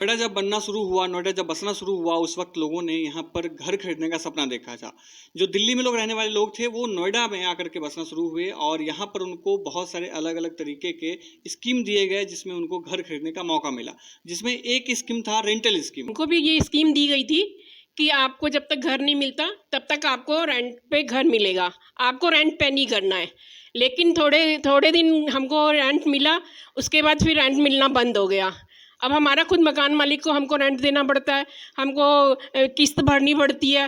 नोएडा जब बनना शुरू हुआ, नोएडा जब बसना शुरू हुआ, उस वक्त लोगों ने यहाँ पर घर खरीदने का सपना देखा था। जो दिल्ली में लोग रहने वाले लोग थे, वो नोएडा में आकर के बसना शुरू हुए और यहाँ पर उनको बहुत सारे अलग अलग तरीके के स्कीम दिए गए, जिसमें उनको घर खरीदने का मौका मिला। जिसमें एक स्कीम था रेंटल स्कीम। उनको भी ये स्कीम दी गई थी कि आपको जब तक घर नहीं मिलता तब तक आपको रेंट पे घर मिलेगा, आपको रेंट पे नहीं करना है। लेकिन थोड़े दिन हमको रेंट मिला, उसके बाद फिर रेंट मिलना बंद हो गया। अब हमारा खुद मकान मालिक को हमको रेंट देना पड़ता है, हमको किस्त भरनी पड़ती है।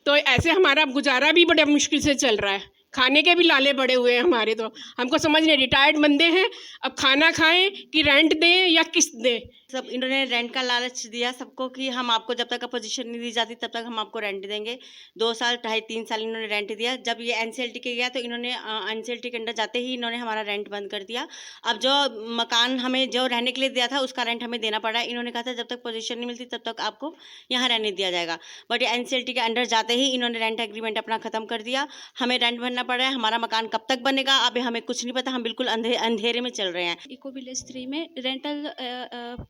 तो ऐसे हमारा गुजारा भी बड़ा मुश्किल से चल रहा है। खाने के भी लाले पड़े हुए हैं हमारे। तो हमको समझ नहीं, रिटायर्ड बंदे हैं, अब खाना खाएं कि रेंट दें या किस्त दें। सब इन्होंने रेंट का लालच दिया सबको कि हम आपको जब तक पोजीशन नहीं दी जाती तब तक हम आपको रेंट देंगे। 2 साल 2.5-3 साल इन्होंने रेंट दिया। जब ये एनसीएलटी के गया तो इन्होंने एनसीएलटी के अंडर जाते ही इन्होंने हमारा रेंट बंद कर दिया। अब जो मकान हमें जो रहने के लिए दिया था उसका रेंट हमें देना पड़ा। इन्होंने कहा था जब तक पोजीशन नहीं मिलती तब तक आपको यहाँ रहने दिया जाएगा। बट एनसीएलटी के अंडर जाते ही इन्होंने रेंट एग्रीमेंट अपना ख़त्म कर दिया। हमें रेंट भरना पड़ रहा है। हमारा मकान कब तक बनेगा अभी हमें कुछ नहीं पता। हम बिल्कुल अंधेरे में चल रहे हैं। इको विलेज 3 में रेंटल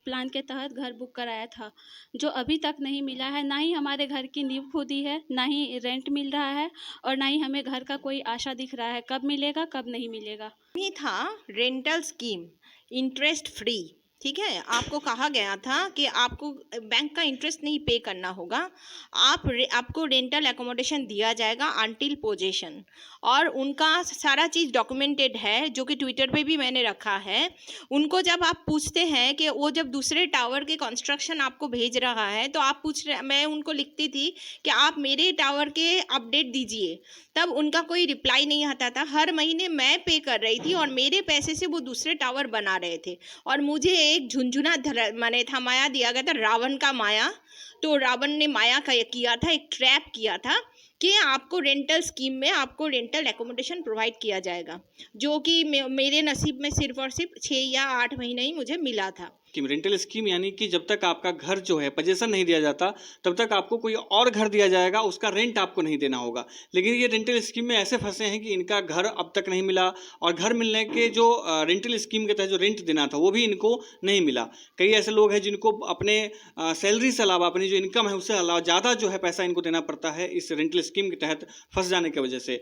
प्लान के तहत घर बुक कराया था, जो अभी तक नहीं मिला है। ना ही हमारे घर की नींव खुदी है, ना ही रेंट मिल रहा है और ना ही हमें घर का कोई आशा दिख रहा है कब मिलेगा कब नहीं मिलेगा। ये था रेंटल स्कीम, इंटरेस्ट फ्री। ठीक है, आपको कहा गया था कि आपको बैंक का इंटरेस्ट नहीं पे करना होगा, आपको रेंटल एकोमोडेशन दिया जाएगा अंटिल पोजेशन। और उनका सारा चीज़ डॉक्यूमेंटेड है, जो कि ट्विटर पे भी मैंने रखा है। उनको जब आप पूछते हैं कि वो जब दूसरे टावर के कंस्ट्रक्शन आपको भेज रहा है तो आप पूछ रहे, मैं उनको लिखती थी कि आप मेरे टावर के अपडेट दीजिए, तब उनका कोई रिप्लाई नहीं आता था। हर महीने मैं पे कर रही थी और मेरे पैसे से वो दूसरे टावर बना रहे थे। और मुझे एक झुंझुना माने था, माया दिया गया था, रावण का माया। तो रावण ने माया का किया था, एक ट्रैप किया था कि आपको रेंटल स्कीम में आपको रेंटल एकोमोडेशन प्रोवाइड किया जाएगा, जो कि मेरे नसीब में सिर्फ और सिर्फ 6 या 8 महीने ही मुझे मिला था। रेंटल स्कीम यानी कि जब तक आपका घर जो है पोजीशन नहीं दिया जाता तब तक आपको कोई और घर दिया जाएगा, उसका रेंट आपको नहीं देना होगा। लेकिन ये रेंटल स्कीम में ऐसे फंसे हैं कि इनका घर अब तक नहीं मिला और घर मिलने के जो रेंटल स्कीम के तहत जो रेंट देना था वो भी इनको नहीं मिला। कई ऐसे लोग हैं जिनको अपने सैलरी से अलावा, अपनी जो इनकम है उससे अलावा ज़्यादा जो है पैसा इनको देना पड़ता है इस रेंटल स्कीम के तहत फंस जाने की वजह से।